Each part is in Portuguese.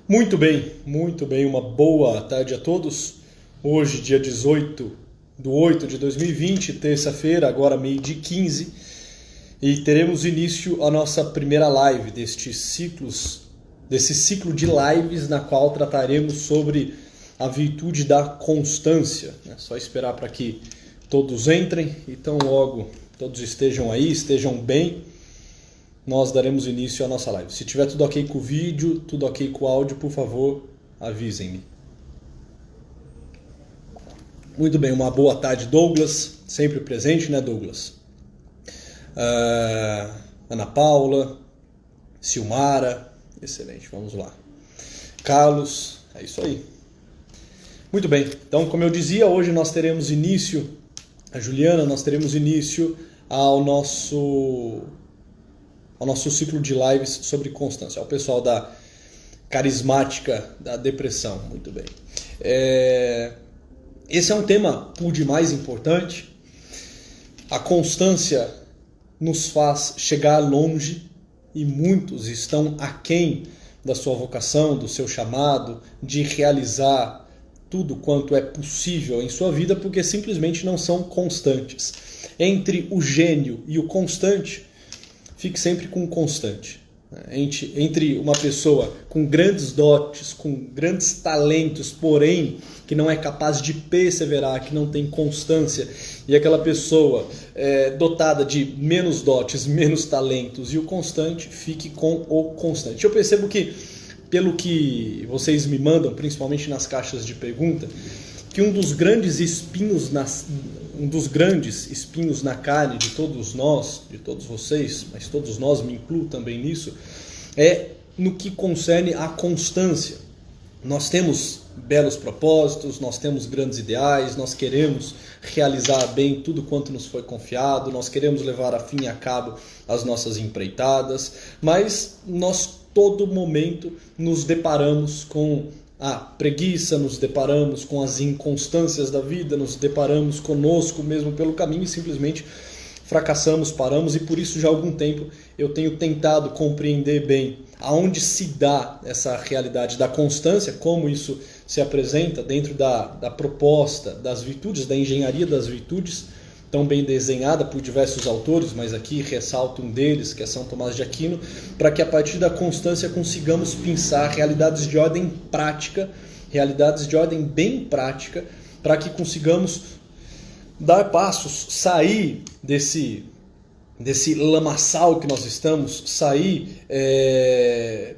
Muito bem, uma boa tarde a todos. Hoje, dia 18/8/2020, terça-feira, agora meio-dia 15, e teremos início a nossa primeira live desse ciclo de lives na qual trataremos sobre a virtude da constância. É só esperar para que todos entrem e tão logo todos estejam aí, estejam bem, nós daremos início à nossa live. Se tiver tudo ok com o vídeo, tudo ok com o áudio, por favor, avisem-me. Muito bem, uma boa tarde, Douglas, sempre presente, né, Douglas? Ana Paula, Silmara, excelente, vamos lá. Carlos, é isso aí. Muito bem, então, como eu dizia, hoje nós teremos início, a Juliana, nós teremos início ao nosso ciclo de lives sobre constância, ao pessoal da carismática da depressão. Muito bem. Esse é um tema por demais importante. A constância nos faz chegar longe e muitos estão aquém da sua vocação, do seu chamado, de realizar tudo quanto é possível em sua vida porque simplesmente não são constantes. Entre o gênio e o constante, fique sempre com o constante. Entre uma pessoa com grandes dotes, com grandes talentos, porém que não é capaz de perseverar, que não tem constância, e aquela pessoa dotada de menos dotes, menos talentos e o constante, fique com o constante. Eu percebo que, pelo que vocês me mandam, principalmente nas caixas de pergunta, que um dos grandes espinhos na carne de todos nós, de todos vocês, mas todos nós, me incluo também nisso, é no que concerne à constância. Nós temos belos propósitos, nós temos grandes ideais, nós queremos realizar bem tudo quanto nos foi confiado, nós queremos levar a fim e a cabo as nossas empreitadas, mas nós todo momento nos deparamos com a preguiça, nos deparamos com as inconstâncias da vida, nos deparamos conosco mesmo pelo caminho e simplesmente fracassamos, paramos, e por isso já há algum tempo eu tenho tentado compreender bem aonde se dá essa realidade da constância, como isso se apresenta dentro da proposta das virtudes, da engenharia das virtudes, tão bem desenhada por diversos autores, mas aqui ressalto um deles, que é São Tomás de Aquino, para que a partir da constância consigamos pensar realidades de ordem prática, realidades de ordem bem prática, para que consigamos dar passos, sair desse lamaçal que nós estamos, sair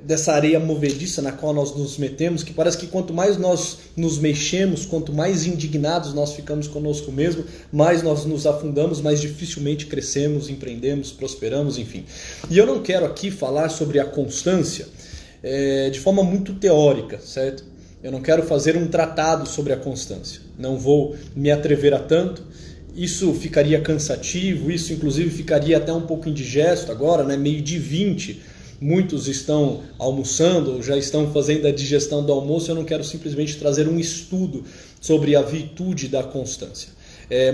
dessa areia movediça na qual nós nos metemos, que parece que quanto mais nós nos mexemos, quanto mais indignados nós ficamos conosco mesmo, mais nós nos afundamos, mais dificilmente crescemos, empreendemos, prosperamos, enfim. E eu não quero aqui falar sobre a constância de forma muito teórica, certo? Eu não quero fazer um tratado sobre a constância, não vou me atrever a tanto. Isso ficaria cansativo, isso inclusive ficaria até um pouco indigesto agora, né? Meio de 20, muitos estão almoçando ou já estão fazendo a digestão do almoço. Eu não quero simplesmente trazer um estudo sobre a virtude da constância.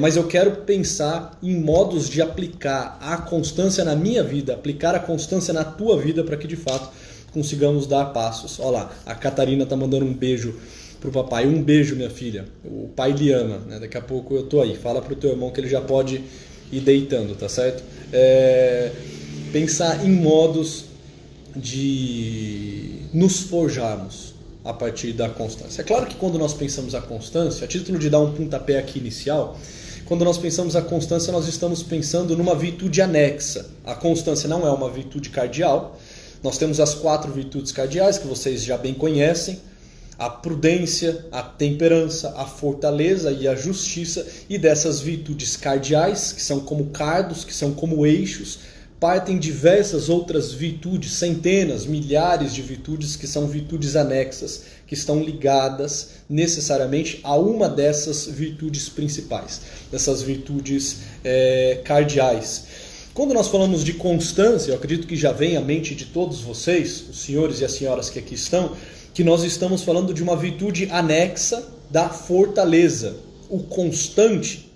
Mas eu quero pensar em modos de aplicar a constância na minha vida, aplicar a constância na tua vida, para que de fato consigamos dar passos. Olha lá, a Catarina está mandando um beijo pro papai. Um beijo, minha filha. O pai lhe ama, né? Daqui a pouco eu tô aí. Fala pro teu irmão que ele já pode ir deitando, tá certo? Pensar em modos de nos forjarmos a partir da constância. É claro que quando nós pensamos a constância, a título de dar um pontapé aqui inicial, quando nós pensamos a constância, nós estamos pensando numa virtude anexa. A constância não é uma virtude cardial. Nós temos as 4 virtudes cardeais que vocês já bem conhecem: a prudência, a temperança, a fortaleza e a justiça. E dessas virtudes cardeais, que são como cardos, que são como eixos, partem diversas outras virtudes, centenas, milhares de virtudes que são virtudes anexas, que estão ligadas necessariamente a uma dessas virtudes principais, dessas virtudes cardeais. Quando nós falamos de constância, eu acredito que já vem à mente de todos vocês, os senhores e as senhoras que aqui estão, que nós estamos falando de uma virtude anexa da fortaleza. O constante,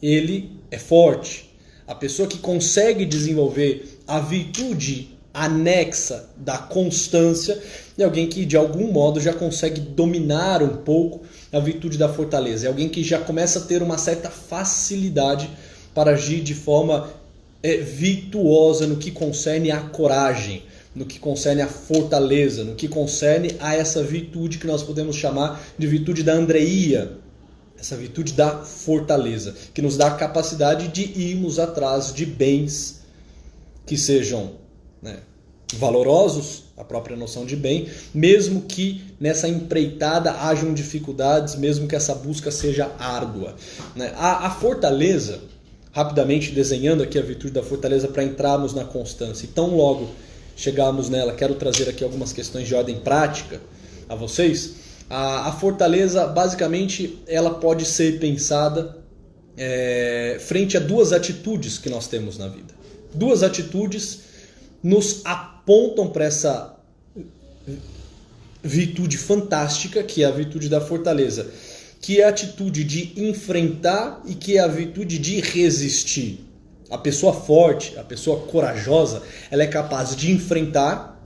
ele é forte. A pessoa que consegue desenvolver a virtude anexa da constância e alguém que de algum modo já consegue dominar um pouco a virtude da fortaleza. É alguém que já começa a ter uma certa facilidade para agir de forma virtuosa no que concerne a coragem, no que concerne a fortaleza, no que concerne a essa virtude que nós podemos chamar de virtude da Andreia, essa virtude da fortaleza, que nos dá a capacidade de irmos atrás de bens que sejam, valorosos, a própria noção de bem, mesmo que nessa empreitada hajam dificuldades, mesmo que essa busca seja árdua. A fortaleza, rapidamente desenhando aqui a virtude da fortaleza para entrarmos na constância, e tão logo chegarmos nela, quero trazer aqui algumas questões de ordem prática a vocês. A fortaleza, basicamente, ela pode ser pensada frente a duas atitudes que nós temos na vida. Duas atitudes nos apontam para essa virtude fantástica, que é a virtude da fortaleza, que é a atitude de enfrentar e que é a virtude de resistir. A pessoa forte, a pessoa corajosa, ela é capaz de enfrentar,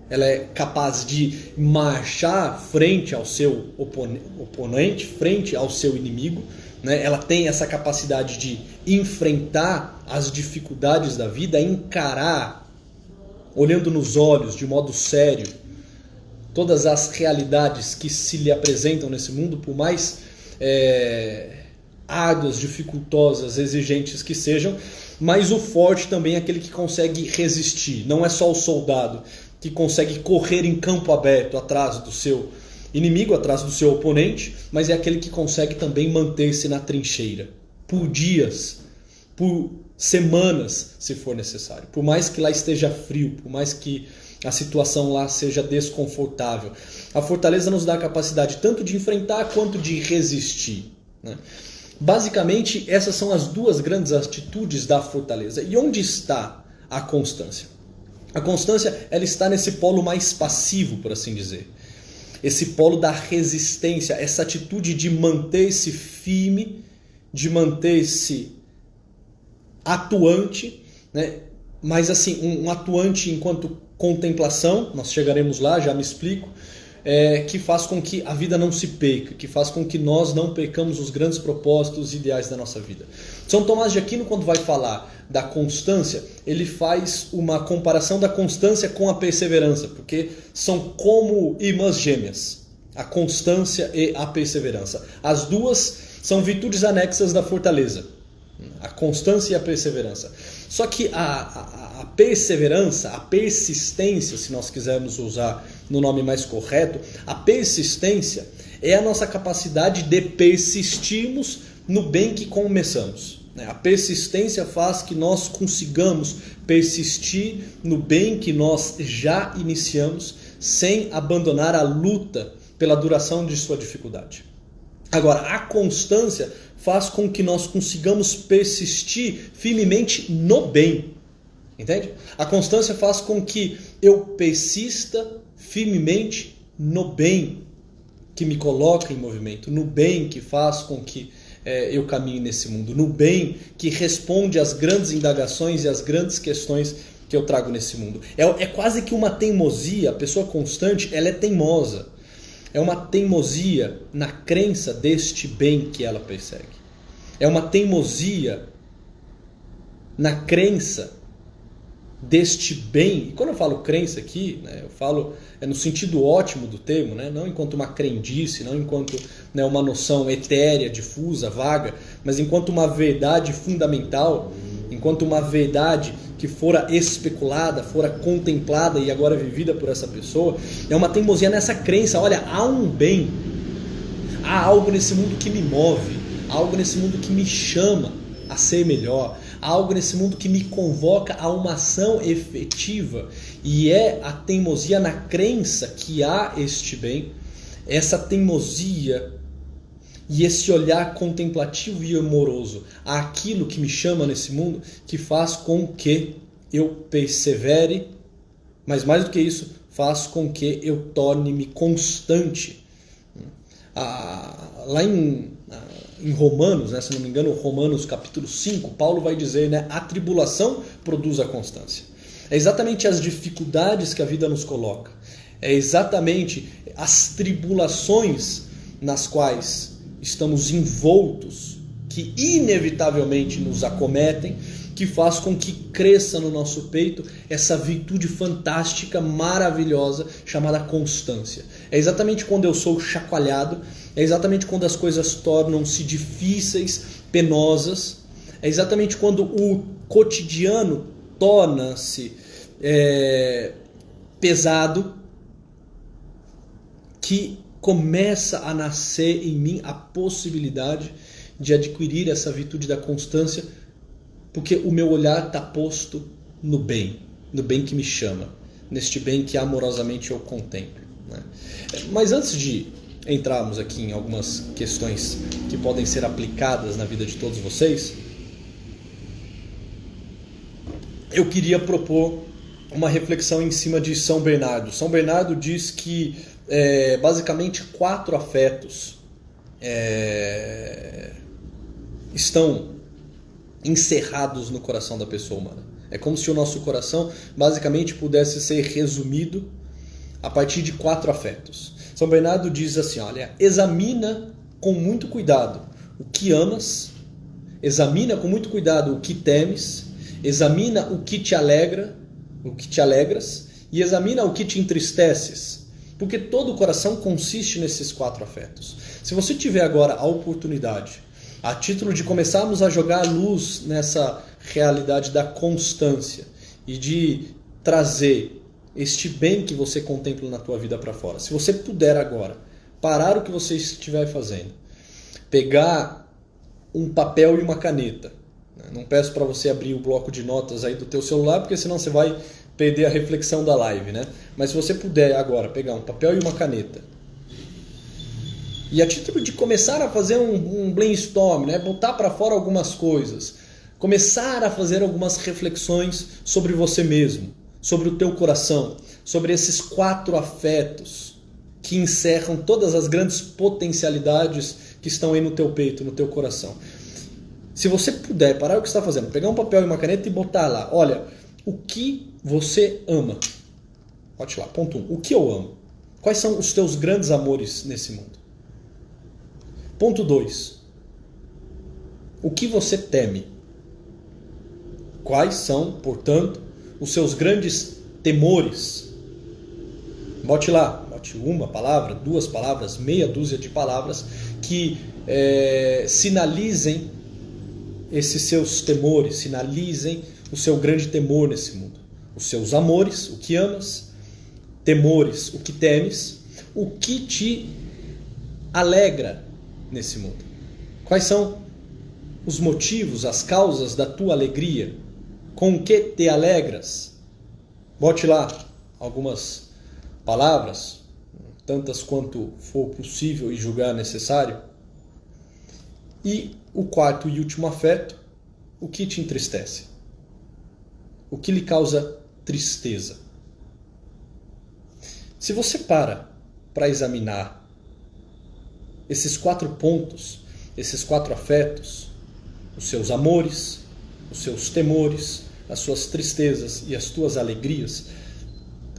ela é capaz de marchar frente ao seu oponente, frente ao seu inimigo, Ela tem essa capacidade de enfrentar as dificuldades da vida, encarar, olhando nos olhos, de modo sério, todas as realidades que se lhe apresentam nesse mundo, por mais árduas, dificultosas, exigentes que sejam, mas o forte também é aquele que consegue resistir. Não é só o soldado que consegue correr em campo aberto atrás do seu inimigo, atrás do seu oponente, mas é aquele que consegue também manter-se na trincheira por dias, por semanas, se for necessário. Por mais que lá esteja frio, por mais que a situação lá seja desconfortável. A fortaleza nos dá a capacidade tanto de enfrentar quanto de resistir, Basicamente, essas são as duas grandes atitudes da fortaleza. E onde está a constância? A constância, ela está nesse polo mais passivo, por assim dizer. Esse polo da resistência, essa atitude de manter-se firme, de manter-se atuante, mas assim, um atuante enquanto contemplação, nós chegaremos lá, já me explico, que faz com que a vida não se perca, que faz com que nós não percamos os grandes propósitos e ideais da nossa vida. São Tomás de Aquino, quando vai falar da constância, ele faz uma comparação da constância com a perseverança, porque são como irmãs gêmeas, a constância e a perseverança. As duas são virtudes anexas da fortaleza, a constância e a perseverança. Só que a perseverança, a persistência, se nós quisermos usar no nome mais correto, a persistência é a nossa capacidade de persistirmos no bem que começamos. A persistência faz que nós consigamos persistir no bem que nós já iniciamos, sem abandonar a luta pela duração de sua dificuldade. Agora, a constância faz com que nós consigamos persistir firmemente no bem. Entende? A constância faz com que eu persista firmemente no bem que me coloca em movimento, no bem que faz com que eu caminhe nesse mundo, no bem que responde às grandes indagações e às grandes questões que eu trago nesse mundo. É quase que uma teimosia. A pessoa constante, ela é teimosa. É uma teimosia na crença deste bem que ela persegue. É uma teimosia na crença deste bem. E quando eu falo crença aqui, eu falo no sentido ótimo do termo, não enquanto uma crendice, não enquanto uma noção etérea, difusa, vaga, mas enquanto uma verdade fundamental, enquanto uma verdade que fora especulada, fora contemplada e agora vivida por essa pessoa. É uma teimosia nessa crença. Olha, há um bem, há algo nesse mundo que me move, há algo nesse mundo que me chama a ser melhor, há algo nesse mundo que me convoca a uma ação efetiva, e é a teimosia na crença que há este bem, essa teimosia e esse olhar contemplativo e amoroso àquilo que me chama nesse mundo, que faz com que eu persevere, mas mais do que isso, faz com que eu torne-me constante. Lá em Romanos, se não me engano, Romanos capítulo 5, Paulo vai dizer, a tribulação produz a constância. É exatamente as dificuldades que a vida nos coloca. É exatamente as tribulações nas quais estamos envoltos, que inevitavelmente nos acometem, que faz com que cresça no nosso peito essa virtude fantástica, maravilhosa, chamada constância. É exatamente quando eu sou chacoalhado, é exatamente quando as coisas tornam-se difíceis, penosas, é exatamente quando o cotidiano torna-se pesado, que começa a nascer em mim a possibilidade de adquirir essa virtude da constância, porque o meu olhar está posto no bem que me chama, neste bem que amorosamente eu contemplo, né? Mas antes de entrarmos aqui em algumas questões que podem ser aplicadas na vida de todos vocês, eu queria propor uma reflexão em cima de São Bernardo. São Bernardo diz que basicamente 4 afetos estão encerrados no coração da pessoa humana. É como se o nosso coração basicamente pudesse ser resumido a partir de 4 afetos. São Bernardo diz assim, olha, examina com muito cuidado o que amas, examina com muito cuidado o que temes, examina o que te alegra, o que te alegras, e examina o que te entristeces, porque todo o coração consiste nesses 4 afetos. Se você tiver agora a oportunidade, a título de começarmos a jogar luz nessa realidade da constância e de trazer este bem que você contempla na tua vida para fora, se você puder agora parar o que você estiver fazendo, pegar um papel e uma caneta, não peço para você abrir o bloco de notas aí do teu celular, porque senão você vai perder a reflexão da live, né? Mas se você puder agora pegar um papel e uma caneta, e a título de começar a fazer um brainstorm, né? Botar para fora algumas coisas, começar a fazer algumas reflexões sobre você mesmo, sobre o teu coração, sobre esses 4 afetos que encerram todas as grandes potencialidades que estão aí no teu peito, no teu coração. Se você puder parar o que você está fazendo, pegar um papel e uma caneta e botar lá, olha, o que você ama? Bote lá, ponto 1. O que eu amo? Quais são os teus grandes amores nesse mundo? Ponto 2. O que você teme? Quais são, portanto, os seus grandes temores? Bote lá, bote uma palavra, 2 palavras, meia dúzia de palavras que sinalizem esses seus temores, sinalizem o seu grande temor nesse mundo. Os seus amores, o que amas, temores, o que temes, o que te alegra nesse mundo. Quais são os motivos, as causas da tua alegria? Com o que te alegras? Bote lá algumas palavras, tantas quanto for possível e julgar necessário. E o 4º e último afeto, o que te entristece? O que lhe causa tristeza? Se você para examinar esses 4 pontos, esses 4 afetos, os seus amores, os seus temores, as suas tristezas e as tuas alegrias,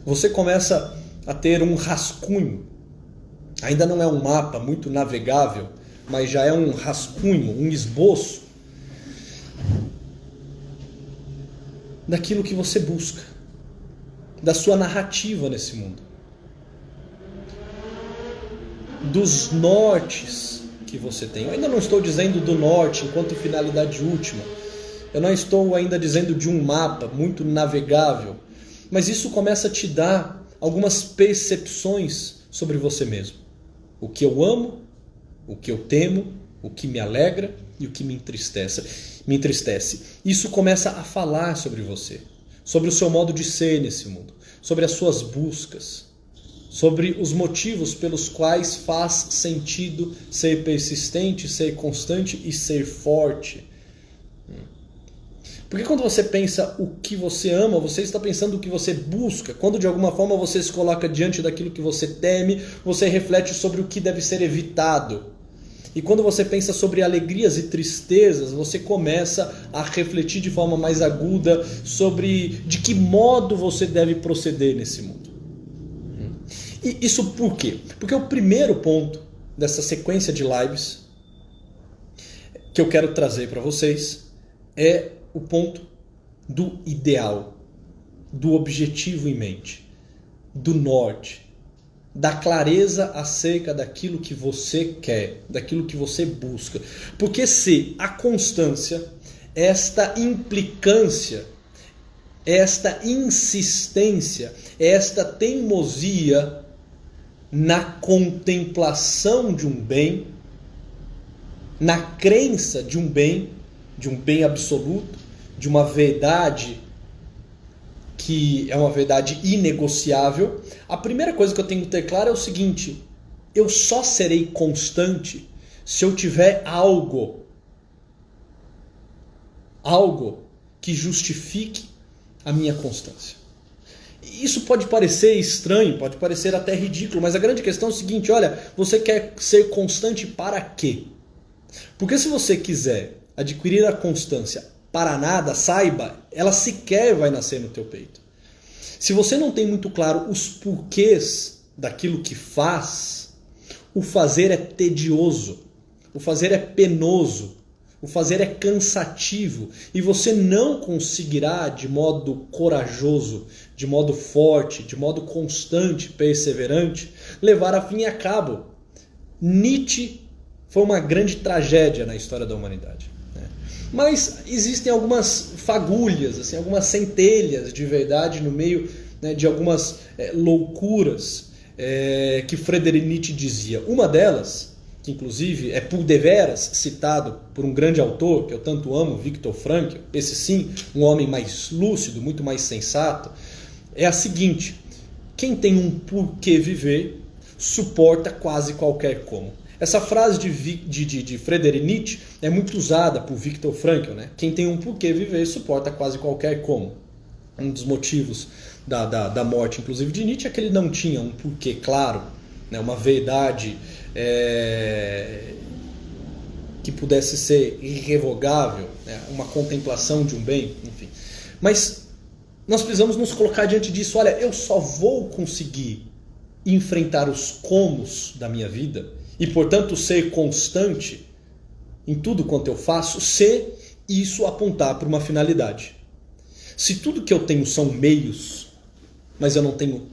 você começa a ter um rascunho. Ainda não é um mapa muito navegável, mas já é um rascunho, um esboço daquilo que você busca, da sua narrativa nesse mundo, dos nortes que você tem. Eu ainda não estou dizendo do norte enquanto finalidade última, eu não estou ainda dizendo de um mapa muito navegável, mas isso começa a te dar algumas percepções sobre você mesmo. O que eu amo, o que eu temo, o que me alegra e o que me entristece. Isso começa a falar sobre você, sobre o seu modo de ser nesse mundo, sobre as suas buscas, sobre os motivos pelos quais faz sentido ser persistente, ser constante e ser forte. Porque quando você pensa o que você ama, você está pensando o que você busca. Quando de alguma forma você se coloca diante daquilo que você teme, você reflete sobre o que deve ser evitado. E quando você pensa sobre alegrias e tristezas, você começa a refletir de forma mais aguda sobre de que modo você deve proceder nesse mundo. E isso por quê? Porque o primeiro ponto dessa sequência de lives que eu quero trazer para vocês é o ponto do ideal, do objetivo em mente, do norte, da clareza acerca daquilo que você quer, daquilo que você busca. Porque se a constância, esta implicância, esta insistência, esta teimosia na contemplação de um bem, na crença de um bem absoluto, de uma verdade que é uma verdade inegociável, a primeira coisa que eu tenho que ter claro é o seguinte: eu só serei constante se eu tiver algo que justifique a minha constância. Isso pode parecer estranho, pode parecer até ridículo, mas a grande questão é o seguinte: olha, você quer ser constante para quê? Porque se você quiser adquirir a constância para nada, saiba, ela sequer vai nascer no teu peito. Se você não tem muito claro os porquês daquilo que faz, o fazer é tedioso, o fazer é penoso, o fazer é cansativo e você não conseguirá de modo corajoso, de modo forte, de modo constante, perseverante, levar a fim e a cabo. Nietzsche foi uma grande tragédia na história da humanidade. Mas existem algumas fagulhas, assim, algumas centelhas de verdade no meio, né, de algumas loucuras que Friedrich Nietzsche dizia. Uma delas, que inclusive é por deveras citado por um grande autor que eu tanto amo, Viktor Frankl, esse sim, um homem mais lúcido, muito mais sensato, é a seguinte: quem tem um porquê viver suporta quase qualquer como. Essa frase de Friedrich Nietzsche é muito usada por Viktor Frankl, né? Quem tem um porquê viver suporta quase qualquer como. Um dos motivos da morte, inclusive, de Nietzsche é que ele não tinha um porquê claro, né? Uma verdade que pudesse ser irrevogável, né? Uma contemplação de um bem, enfim. Mas nós precisamos nos colocar diante disso. Olha, eu só vou conseguir enfrentar os comos da minha vida e, portanto, ser constante em tudo quanto eu faço, se isso apontar para uma finalidade. Se tudo que eu tenho são meios, mas eu não tenho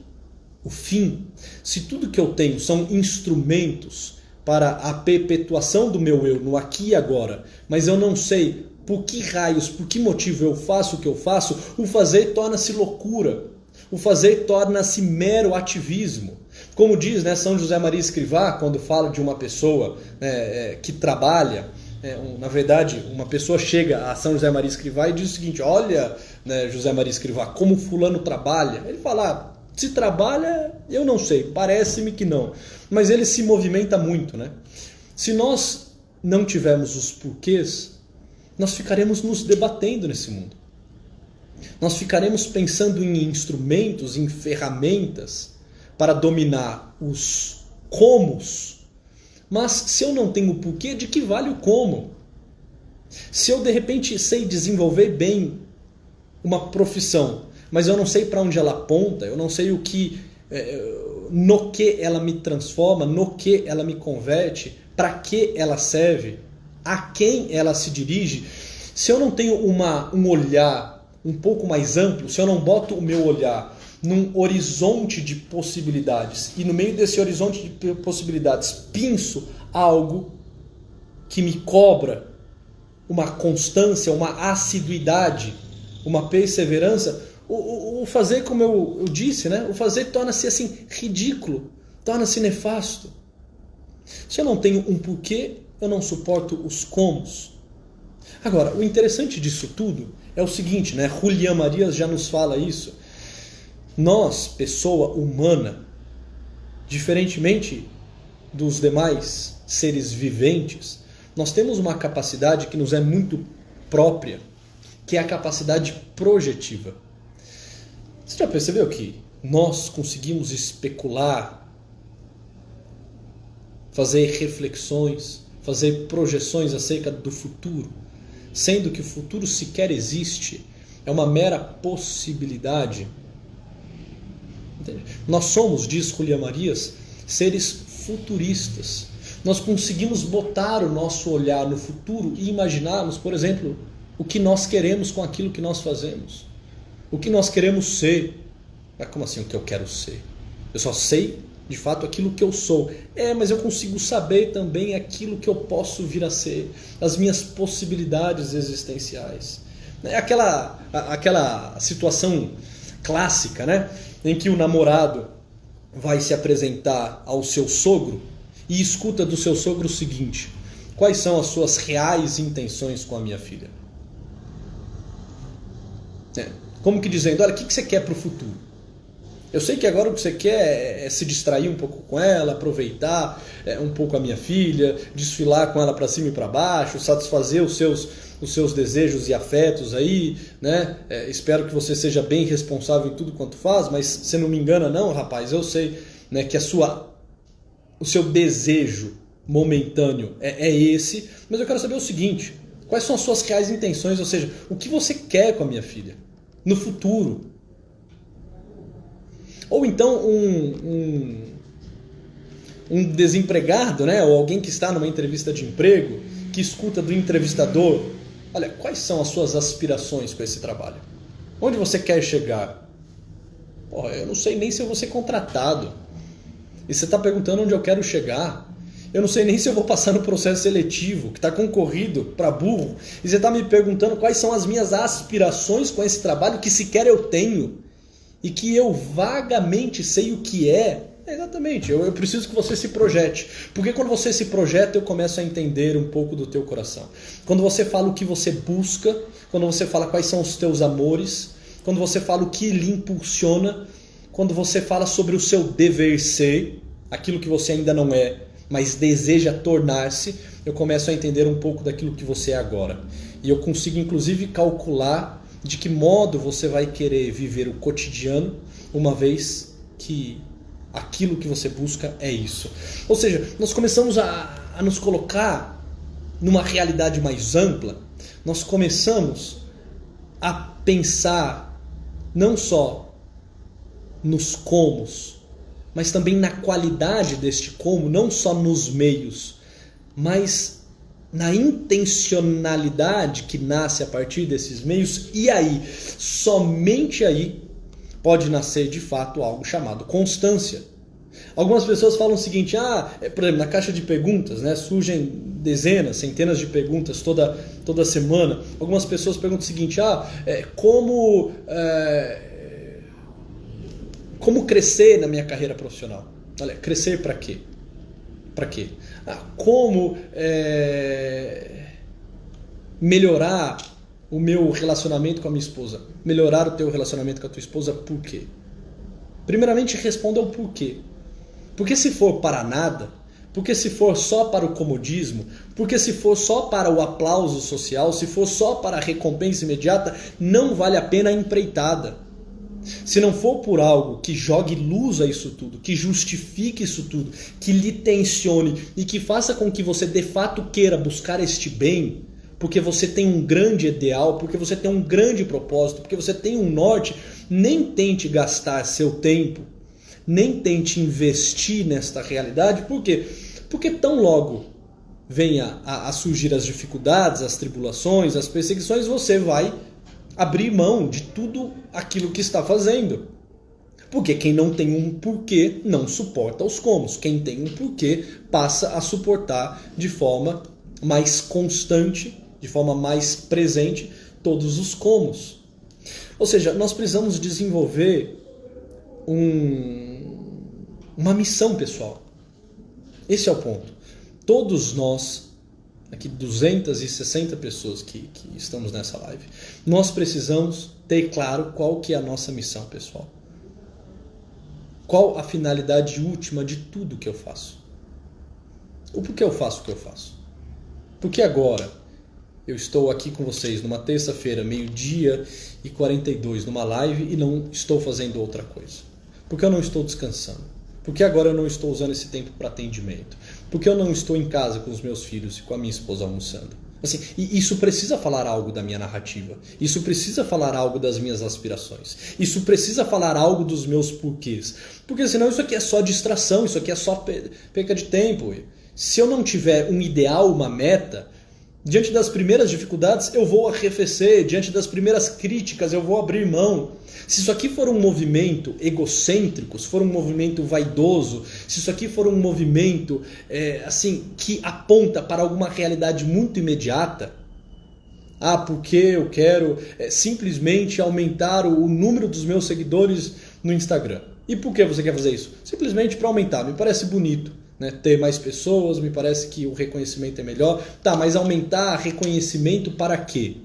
o fim, se tudo que eu tenho são instrumentos para a perpetuação do meu eu no aqui e agora, mas eu não sei por que raios, por que motivo eu faço o que eu faço, o fazer torna-se loucura. O fazer torna-se mero ativismo. Como diz, né, São José Maria Escrivá, quando fala de uma pessoa que trabalha, na verdade, uma pessoa chega a São José Maria Escrivá e diz o seguinte: olha, né, José Maria Escrivá, como fulano trabalha. Ele fala: se trabalha, eu não sei, parece-me que não. Mas ele se movimenta muito, né? Se nós não tivermos os porquês, nós ficaremos nos debatendo nesse mundo. Nós ficaremos pensando em instrumentos, em ferramentas para dominar os comos. Mas se eu não tenho o porquê, de que vale o como? Se eu de repente sei desenvolver bem uma profissão, mas eu não sei para onde ela aponta, eu não sei no que ela me transforma, no que ela me converte, para que ela serve, a quem ela se dirige, se eu não tenho um olhar um pouco mais amplo, se eu não boto o meu olhar num horizonte de possibilidades e no meio desse horizonte de possibilidades pinço algo que me cobra uma constância, uma assiduidade, uma perseverança, o fazer, como eu disse, né? O fazer torna-se assim ridículo, torna-se nefasto. Se eu não tenho um porquê, eu não suporto os comos. Agora, o interessante disso tudo é o seguinte, né? Julián Marías já nos fala isso. Nós, pessoa humana, diferentemente dos demais seres viventes, nós temos uma capacidade que nos é muito própria, que é a capacidade projetiva. Você já percebeu que nós conseguimos especular, fazer reflexões, fazer projeções acerca do futuro, sendo que o futuro sequer existe, é uma mera possibilidade. Entende? Nós somos, diz Julián Marías, seres futuristas. Nós conseguimos botar o nosso olhar no futuro e imaginarmos, por exemplo, o que nós queremos com aquilo que nós fazemos. O que nós queremos ser. Mas como assim o que eu quero ser? Eu só sei, de fato, aquilo que eu sou. Mas eu consigo saber também aquilo que eu posso vir a ser. As minhas possibilidades existenciais. É aquela situação clássica, né? Em que o namorado vai se apresentar ao seu sogro e escuta do seu sogro o seguinte: quais são as suas reais intenções com a minha filha? Como que dizendo, olha, o que você quer para o futuro? Eu sei que agora o que você quer é se distrair um pouco com ela, aproveitar um pouco a minha filha, desfilar com ela para cima e para baixo, satisfazer os seus desejos e afetos aí, né? Espero que você seja bem responsável em tudo quanto faz, mas você não me engana não, rapaz, eu sei, né, que o seu desejo momentâneo é esse, mas eu quero saber o seguinte: quais são as suas reais intenções, ou seja, o que você quer com a minha filha no futuro? Ou então um desempregado, né, ou alguém que está numa entrevista de emprego, que escuta do entrevistador: olha, quais são as suas aspirações com esse trabalho? Onde você quer chegar? Eu não sei nem se eu vou ser contratado. E você está perguntando onde eu quero chegar? Eu não sei nem se eu vou passar no processo seletivo, que está concorrido para burro. E você está me perguntando quais são as minhas aspirações com esse trabalho que sequer eu tenho. E que eu vagamente sei o que é. Exatamente, eu preciso que você se projete. Porque quando você se projeta, eu começo a entender um pouco do teu coração. Quando você fala o que você busca, quando você fala quais são os teus amores, quando você fala o que lhe impulsiona, quando você fala sobre o seu dever ser, aquilo que você ainda não é, mas deseja tornar-se, eu começo a entender um pouco daquilo que você é agora. E eu consigo inclusive calcular de que modo você vai querer viver o cotidiano, uma vez que aquilo que você busca é isso. Ou seja, nós começamos a nos colocar numa realidade mais ampla, nós começamos a pensar não só nos comos, mas também na qualidade deste como, não só nos meios, mas na intencionalidade que nasce a partir desses meios. E aí, somente aí, pode nascer de fato algo chamado constância. Algumas pessoas falam o seguinte: por exemplo, na caixa de perguntas, né, surgem dezenas, centenas de perguntas toda semana. Algumas pessoas perguntam o seguinte: como crescer na minha carreira profissional? Olha, crescer para quê? Para quê? Como melhorar o meu relacionamento com a minha esposa? Melhorar o teu relacionamento com a tua esposa, por quê? Primeiramente, responda o porquê. Porque se for para nada, porque se for só para o comodismo, porque se for só para o aplauso social, se for só para a recompensa imediata, não vale a pena a empreitada. Se não for por algo que jogue luz a isso tudo, que justifique isso tudo, que lhe tensione e que faça com que você de fato queira buscar este bem, porque você tem um grande ideal, porque você tem um grande propósito, porque você tem um norte, nem tente gastar seu tempo, nem tente investir nesta realidade. Por quê? Porque tão logo venha a surgir as dificuldades, as tribulações, as perseguições, você vai abrir mão de tudo aquilo que está fazendo. Porque quem não tem um porquê não suporta os comos. Quem tem um porquê passa a suportar de forma mais constante, de forma mais presente, todos os comos. Ou seja, nós precisamos desenvolver uma missão pessoal. Esse é o ponto. Todos nós, aqui 260 pessoas que estamos nessa live, nós precisamos ter claro qual que é a nossa missão pessoal. Qual a finalidade última de tudo que eu faço. O porquê eu faço o que eu faço. Porque agora eu estou aqui com vocês numa terça-feira, 12h42, numa live, e não estou fazendo outra coisa. Porque eu não estou descansando. Porque agora eu não estou usando esse tempo para atendimento. Porque eu não estou em casa com os meus filhos e com a minha esposa almoçando. Assim, e isso precisa falar algo da minha narrativa. Isso precisa falar algo das minhas aspirações. Isso precisa falar algo dos meus porquês. Porque senão isso aqui é só distração, isso aqui é só perca de tempo. Se eu não tiver um ideal, uma meta, diante das primeiras dificuldades eu vou arrefecer, diante das primeiras críticas eu vou abrir mão. Se isso aqui for um movimento egocêntrico, se for um movimento vaidoso, se isso aqui for um movimento assim que aponta para alguma realidade muito imediata, porque eu quero simplesmente aumentar o número dos meus seguidores no Instagram. E por que você quer fazer isso? Simplesmente para aumentar, me parece bonito. Né, ter mais pessoas, me parece que o reconhecimento é melhor. Tá, mas aumentar reconhecimento para quê?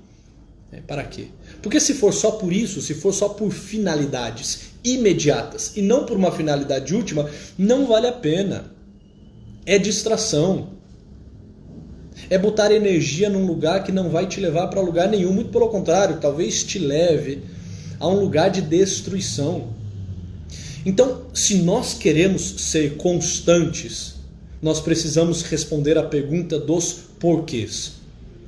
Para quê? Porque se for só por isso, se for só por finalidades imediatas e não por uma finalidade última, não vale a pena. É distração. É botar energia num lugar que não vai te levar para lugar nenhum. Muito pelo contrário, talvez te leve a um lugar de destruição. Então, se nós queremos ser constantes, nós precisamos responder à pergunta dos porquês.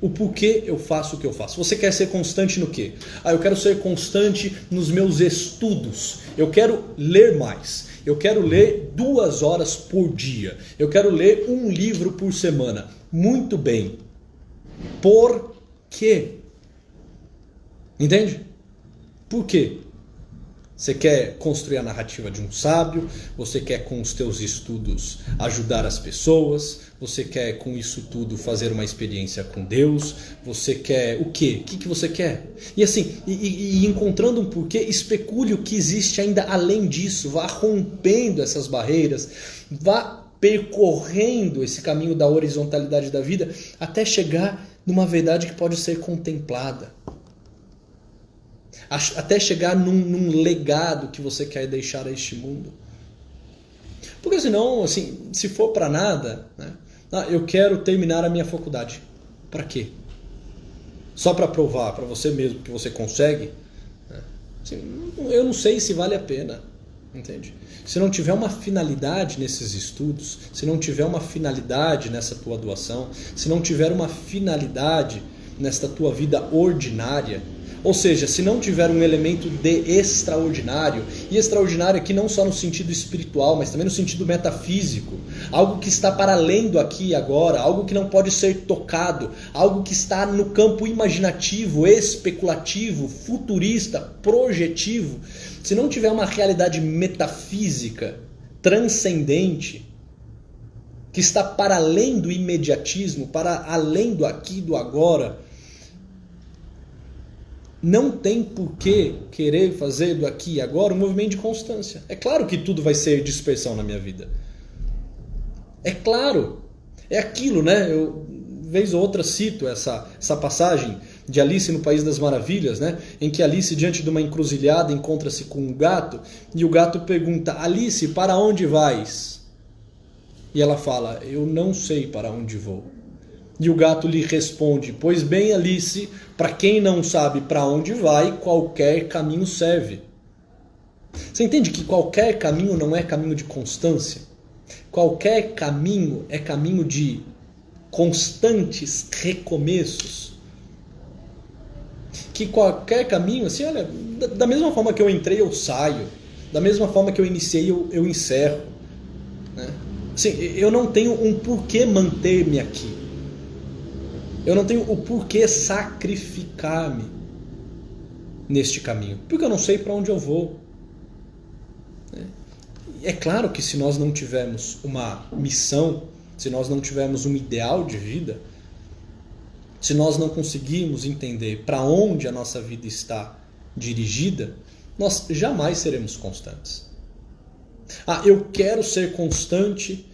O porquê eu faço o que eu faço. Você quer ser constante no quê? Eu quero ser constante nos meus estudos. Eu quero ler mais. Eu quero ler 2 horas por dia. Eu quero ler um livro por semana. Muito bem. Por quê? Entende? Por quê? Você quer construir a narrativa de um sábio, você quer com os teus estudos ajudar as pessoas, você quer com isso tudo fazer uma experiência com Deus, você quer o quê? O que você quer? E assim, encontrando um porquê, especule o que existe ainda além disso, vá rompendo essas barreiras, vá percorrendo esse caminho da horizontalidade da vida até chegar numa verdade que pode ser contemplada. Até chegar num legado que você quer deixar a este mundo. Porque senão, assim, se for para nada, né? Eu quero terminar a minha faculdade. Para quê? Só para provar para você mesmo que você consegue? Assim, eu não sei se vale a pena. Entende? Se não tiver uma finalidade nesses estudos, se não tiver uma finalidade nessa tua doação, se não tiver uma finalidade nesta tua vida ordinária, ou seja, se não tiver um elemento de extraordinário, e extraordinário aqui não só no sentido espiritual, mas também no sentido metafísico, algo que está para além do aqui e agora, algo que não pode ser tocado, algo que está no campo imaginativo, especulativo, futurista, projetivo, se não tiver uma realidade metafísica, transcendente, que está para além do imediatismo, para além do aqui e do agora, não tem por que querer fazer do aqui e agora um movimento de constância. É claro que tudo vai ser dispersão na minha vida. É claro. É aquilo, né? Eu, vez ou outra, cito essa passagem de Alice no País das Maravilhas, né? Em que Alice, diante de uma encruzilhada, encontra-se com um gato e o gato pergunta: Alice, para onde vais? E ela fala: eu não sei para onde vou. E o gato lhe responde: pois bem, Alice, para quem não sabe para onde vai, qualquer caminho serve. Você entende que qualquer caminho não é caminho de constância? Qualquer caminho é caminho de constantes recomeços. Que qualquer caminho, assim, olha, da mesma forma que eu entrei, eu saio. Da mesma forma que eu iniciei, eu encerro. Né? Assim, eu não tenho um porquê manter-me aqui. Eu não tenho o porquê sacrificar-me neste caminho. Porque eu não sei para onde eu vou. É claro que se nós não tivermos uma missão, se nós não tivermos um ideal de vida, se nós não conseguirmos entender para onde a nossa vida está dirigida, nós jamais seremos constantes. Eu quero ser constante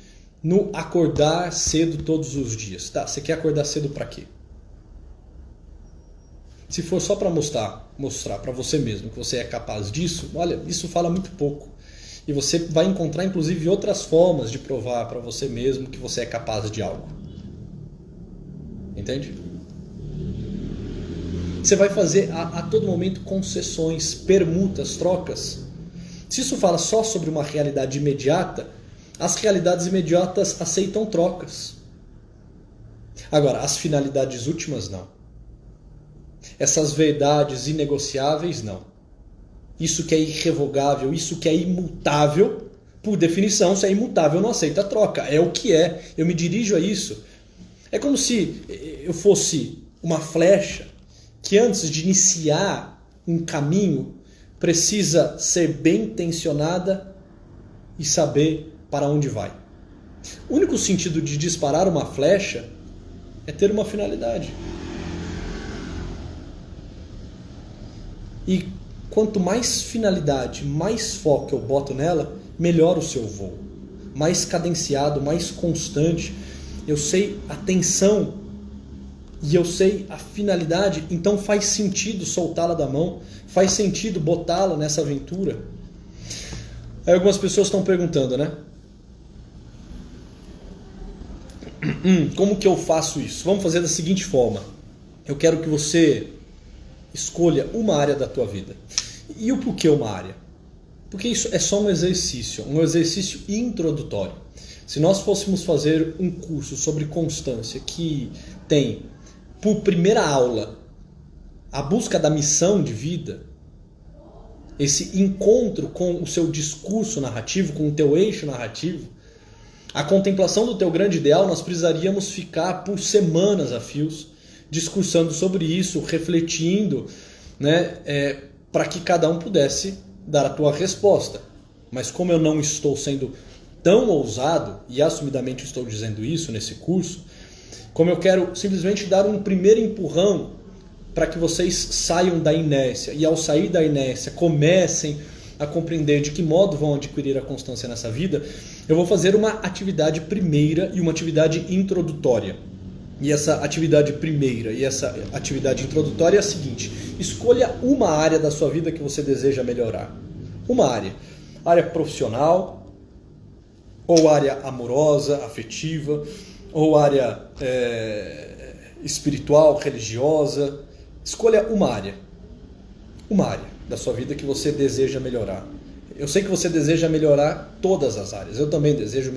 no acordar cedo todos os dias. Tá, você quer acordar cedo para quê? Se for só para mostrar para você mesmo que você é capaz disso, olha, isso fala muito pouco. E você vai encontrar, inclusive, outras formas de provar para você mesmo que você é capaz de algo. Entende? Você vai fazer a todo momento concessões, permutas, trocas. Se isso fala só sobre uma realidade imediata, As realidades imediatas aceitam trocas. Agora, as finalidades últimas não. Essas verdades inegociáveis não. Isso que é irrevogável, isso que é imutável, por definição, se é imutável, não aceita a troca. É o que é. Eu me dirijo a isso. É como se eu fosse uma flecha que antes de iniciar um caminho precisa ser bem intencionada e saber para onde vai. O único sentido de disparar uma flecha é ter uma finalidade. E quanto mais finalidade, mais foco eu boto nela, melhor o seu voo. Mais cadenciado, mais constante. Eu sei a tensão e eu sei a finalidade, então faz sentido soltá-la da mão, faz sentido botá-la nessa aventura. Aí algumas pessoas estão perguntando, né? Como que eu faço isso? Vamos fazer da seguinte forma. Eu quero que você escolha uma área da tua vida. E o porquê uma área? Porque isso é só um exercício introdutório. Se nós fôssemos fazer um curso sobre constância que tem, por primeira aula, a busca da missão de vida, esse encontro com o seu discurso narrativo, com o teu eixo narrativo, a contemplação do teu grande ideal, nós precisaríamos ficar por semanas a fios discursando sobre isso, refletindo, né, para que cada um pudesse dar a tua resposta. Mas como eu não estou sendo tão ousado, e assumidamente estou dizendo isso nesse curso, como eu quero simplesmente dar um primeiro empurrão para que vocês saiam da inércia, e ao sair da inércia comecem a compreender de que modo vão adquirir a constância nessa vida, eu vou fazer uma atividade primeira e uma atividade introdutória. E essa atividade primeira e essa atividade introdutória é a seguinte: escolha uma área da sua vida que você deseja melhorar. Uma área. Área profissional, ou área amorosa, afetiva, ou área espiritual, religiosa. Escolha uma área. Uma área da sua vida que você deseja melhorar. Eu sei que você deseja melhorar todas as áreas. Eu também desejo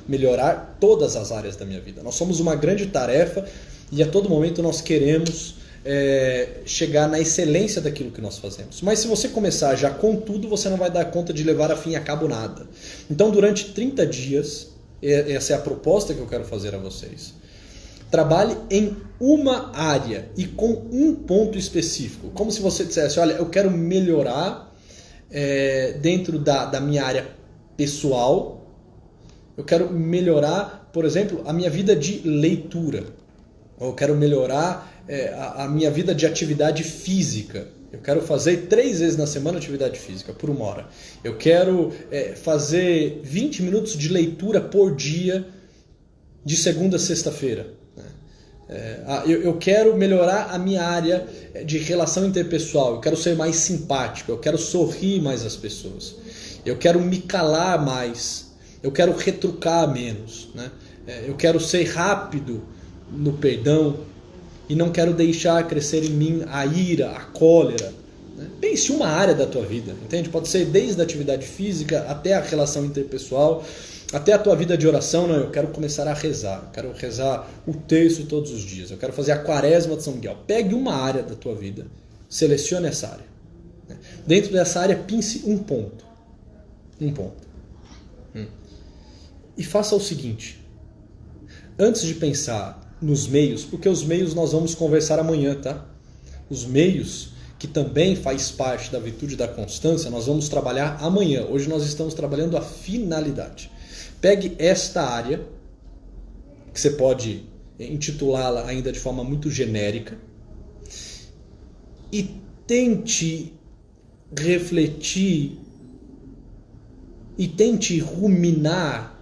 melhorar todas as áreas da minha vida. Nós somos uma grande tarefa e a todo momento nós queremos chegar na excelência daquilo que nós fazemos. Mas se você começar já com tudo, você não vai dar conta de levar a fim a cabo nada. Então, durante 30 dias, essa é a proposta que eu quero fazer a vocês. Trabalhe em uma área e com um ponto específico. Como se você dissesse, olha, eu quero melhorar dentro da minha área pessoal. Eu quero melhorar, por exemplo, a minha vida de leitura. Ou eu quero melhorar a minha vida de atividade física. Eu quero fazer 3 vezes na semana atividade física, por 1 hora. Eu quero fazer 20 minutos de leitura por dia, de segunda a sexta-feira. Eu quero melhorar a minha área de relação interpessoal. Eu quero ser mais simpático. Eu quero sorrir mais às pessoas. Eu quero me calar mais. Eu quero retrucar menos, né? Eu quero ser rápido no perdão e não quero deixar crescer em mim a ira, a cólera. Pense uma área da tua vida, entende? Pode ser desde a atividade física até a relação interpessoal, até a tua vida de oração. Não, eu quero começar a rezar, eu quero rezar o terço todos os dias, eu quero fazer a quaresma de São Miguel. Pegue uma área da tua vida, selecione essa área. Dentro dessa área, pense um ponto. Um ponto. E faça o seguinte, antes de pensar nos meios, porque os meios nós vamos conversar amanhã, tá? Os meios, que também faz parte da virtude da constância, nós vamos trabalhar amanhã. Hoje nós estamos trabalhando a finalidade. Pegue esta área, que você pode intitulá-la ainda de forma muito genérica, e tente refletir, e tente ruminar,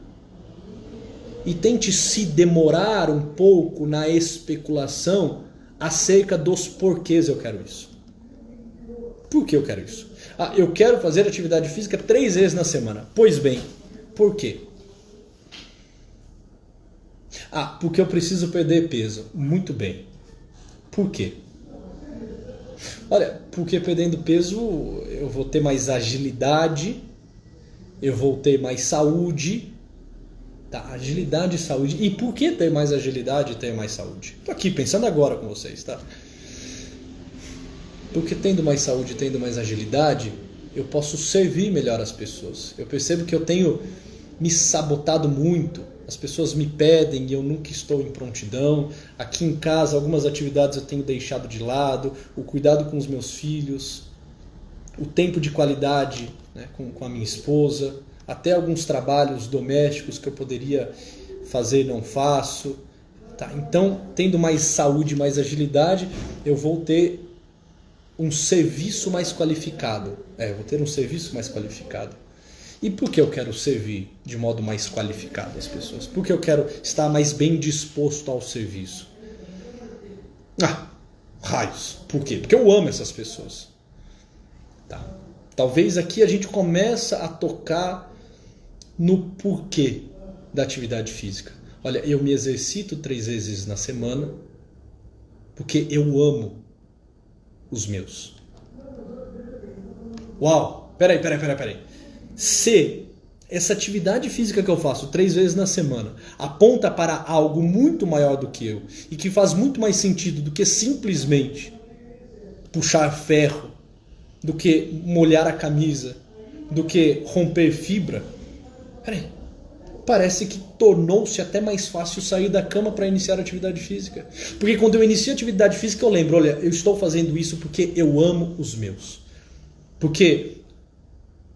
e tente se demorar um pouco na especulação acerca dos porquês eu quero isso. Por que eu quero isso? Eu quero fazer atividade física 3 vezes na semana. Pois bem, por quê? Porque eu preciso perder peso. Muito bem. Por quê? Olha, porque perdendo peso eu vou ter mais agilidade, eu vou ter mais saúde, Tá, agilidade e saúde. E por que ter mais agilidade e ter mais saúde? Estou aqui pensando agora com vocês, tá? Porque tendo mais saúde e tendo mais agilidade, eu posso servir melhor as pessoas. Eu percebo que eu tenho me sabotado muito. As pessoas me pedem e eu nunca estou em prontidão. Aqui em casa, algumas atividades eu tenho deixado de lado. O cuidado com os meus filhos. O tempo de qualidade, né, com a minha esposa. Até alguns trabalhos domésticos que eu poderia fazer e não faço. Tá, então, tendo mais saúde, mais agilidade, eu vou ter um serviço mais qualificado. Vou ter um serviço mais qualificado. E por que eu quero servir de modo mais qualificado as pessoas? Porque eu quero estar mais bem disposto ao serviço. Raios. Por quê? Porque eu amo essas pessoas. Tá. Talvez aqui a gente começa a tocar no porquê da atividade física. Olha, eu me exercito 3 vezes na semana porque eu amo os meus. Uau! Peraí. Se essa atividade física que eu faço 3 vezes na semana aponta para algo muito maior do que eu e que faz muito mais sentido do que simplesmente puxar ferro, do que molhar a camisa, do que romper fibra, parece que tornou-se até mais fácil sair da cama para iniciar a atividade física. Porque quando eu inicio a atividade física eu lembro, olha, eu estou fazendo isso porque eu amo os meus. Porque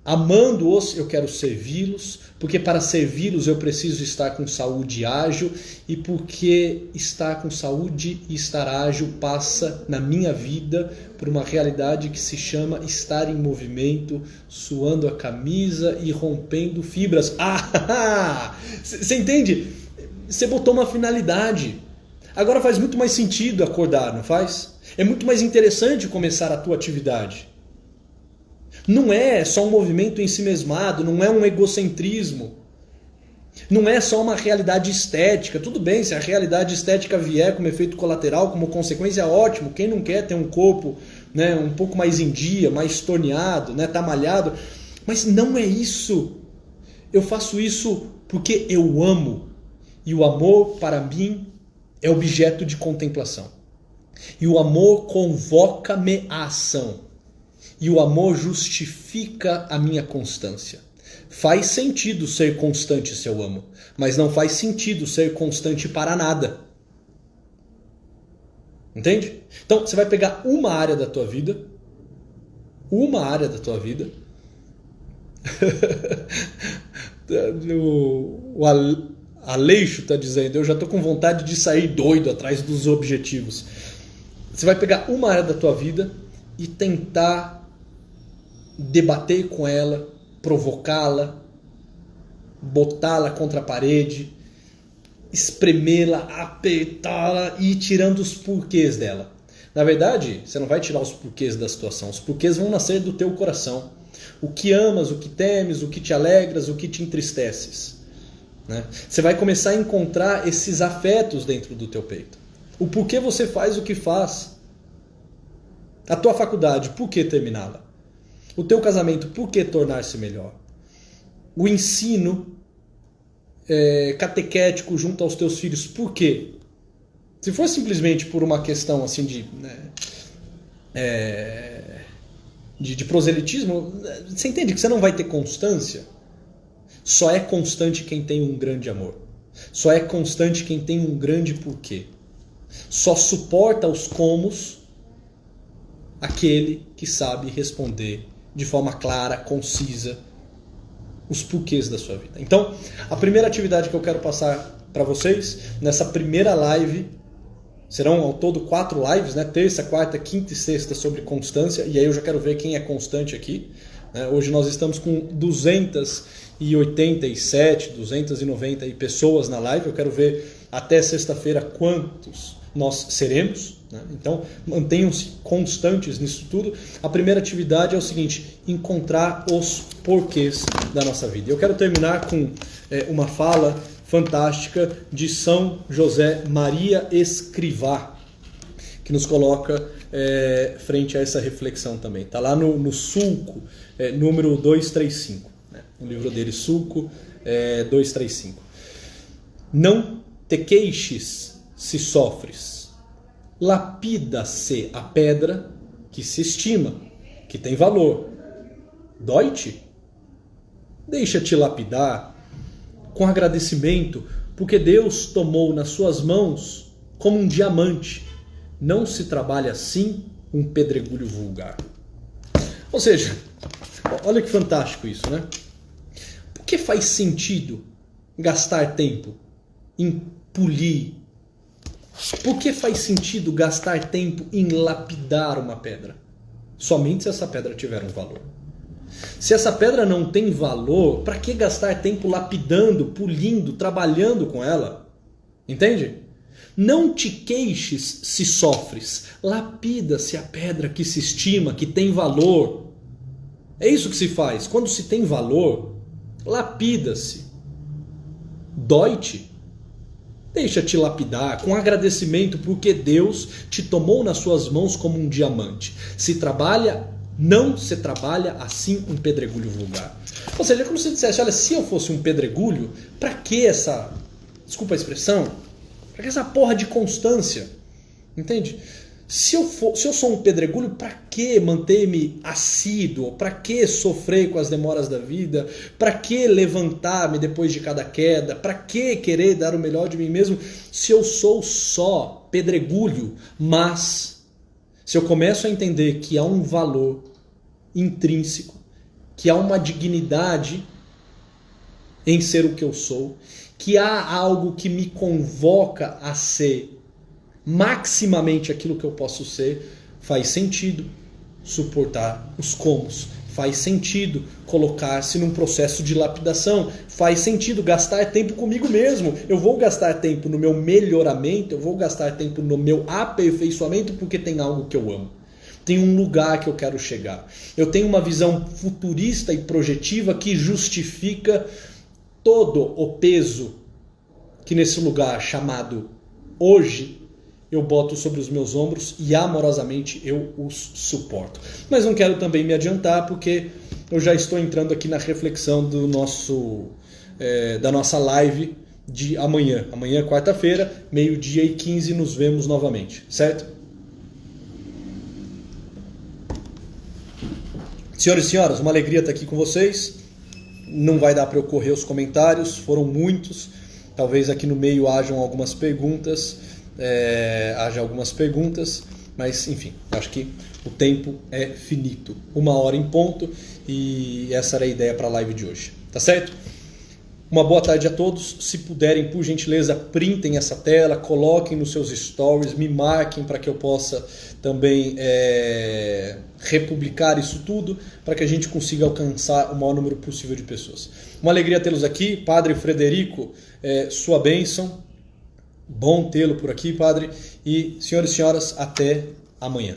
amando-os eu quero servi-los, porque para servi-los eu preciso estar com saúde ágil, e porque estar com saúde e estar ágil passa na minha vida por uma realidade que se chama estar em movimento, suando a camisa e rompendo fibras. Você entende? Você botou uma finalidade. Agora faz muito mais sentido acordar, não faz? É muito mais interessante começar a tua atividade. Não é só um movimento ensimesmado, não é um egocentrismo. Não é só uma realidade estética. Tudo bem, se a realidade estética vier como efeito colateral, como consequência, é ótimo. Quem não quer ter um corpo, né, um pouco mais em dia, mais torneado, né, tá malhado. Mas não é isso. Eu faço isso porque eu amo. E o amor, para mim, é objeto de contemplação. E o amor convoca-me à ação. E o amor justifica a minha constância. Faz sentido ser constante se eu amo, mas não faz sentido ser constante para nada. Entende? Então você vai pegar uma área da tua vida, o Aleixo está dizendo, eu já estou com vontade de sair doido atrás dos objetivos. Você vai pegar uma área da tua vida e tentar debater com ela, provocá-la, botá-la contra a parede, espremê-la, apertá-la e ir tirando os porquês dela. Na verdade, você não vai tirar os porquês da situação. Os porquês vão nascer do teu coração. O que amas, o que temes, o que te alegras, o que te entristeces. Né? Você vai começar a encontrar esses afetos dentro do teu peito. O porquê você faz o que faz. A tua faculdade, por que terminá-la? O teu casamento, por que tornar-se melhor? O ensino catequético junto aos teus filhos, por quê? Se for simplesmente por uma questão assim de proselitismo, você entende que você não vai ter constância? Só é constante quem tem um grande amor. Só é constante quem tem um grande porquê. Só suporta os comos aquele que sabe responder de forma clara, concisa, os porquês da sua vida. Então, a primeira atividade que eu quero passar para vocês, nessa primeira live, serão ao todo 4 lives, né? Terça, quarta, quinta e sexta sobre constância, e aí eu já quero ver quem é constante aqui. Né? Hoje nós estamos com 287, 290 pessoas na live, eu quero ver até sexta-feira quantos nós seremos. Né? Então, mantenham-se constantes nisso tudo. A primeira atividade é o seguinte: encontrar os porquês da nossa vida. Eu quero terminar com uma fala fantástica de São José Maria Escrivá, que nos coloca frente a essa reflexão também. Está lá no Sulco, número 235. Né? O livro dele, Sulco 235. Não te queixes se sofres. Lapida-se a pedra que se estima, que tem valor. Dói-te? Deixa-te lapidar com agradecimento, porque Deus tomou nas suas mãos como um diamante. Não se trabalha assim um pedregulho vulgar. Ou seja, olha que fantástico isso, né? Por que faz sentido gastar tempo em polir? Por que faz sentido gastar tempo em lapidar uma pedra? Somente se essa pedra tiver um valor. Se essa pedra não tem valor, para que gastar tempo lapidando, polindo, trabalhando com ela? Entende? Não te queixes se sofres. Lapida-se a pedra que se estima, que tem valor. É isso que se faz. Quando se tem valor, lapida-se. Dói-te? Deixa-te lapidar com agradecimento porque Deus te tomou nas suas mãos como um diamante. Não se trabalha assim um pedregulho vulgar. Ou seja, é como se dissesse, olha, se eu fosse um pedregulho, para que essa, desculpa a expressão, para que essa porra de constância? Entende? Se eu sou um pedregulho, para que manter-me assíduo? Para que sofrer com as demoras da vida? Para que levantar-me depois de cada queda? Para que querer dar o melhor de mim mesmo se eu sou só pedregulho? Mas se eu começo a entender que há um valor intrínseco, que há uma dignidade em ser o que eu sou, que há algo que me convoca a ser maximamente aquilo que eu posso ser, faz sentido suportar os comos, faz sentido colocar-se num processo de lapidação, faz sentido gastar tempo comigo mesmo. Eu vou gastar tempo no meu melhoramento, eu vou gastar tempo no meu aperfeiçoamento porque tem algo que eu amo. Tem um lugar que eu quero chegar. Eu tenho uma visão futurista e projetiva que justifica todo o peso que nesse lugar chamado hoje eu boto sobre os meus ombros e amorosamente eu os suporto. Mas não quero também me adiantar porque eu já estou entrando aqui na reflexão do da nossa live de amanhã. Amanhã, quarta-feira, 12h15, nos vemos novamente, certo? Senhores e senhoras, uma alegria estar aqui com vocês. Não vai dar para eu correr os comentários, foram muitos. Talvez aqui no meio haja algumas perguntas, mas enfim, acho que o tempo é finito. 1h em ponto e essa era a ideia para a live de hoje, tá certo? Uma boa tarde a todos. Se puderem, por gentileza, printem essa tela, coloquem nos seus stories, me marquem para que eu possa também republicar isso tudo, para que a gente consiga alcançar o maior número possível de pessoas. Uma alegria tê-los aqui. Padre Frederico, sua bênção. Bom tê-lo por aqui, Padre. E, senhores e senhoras, até amanhã.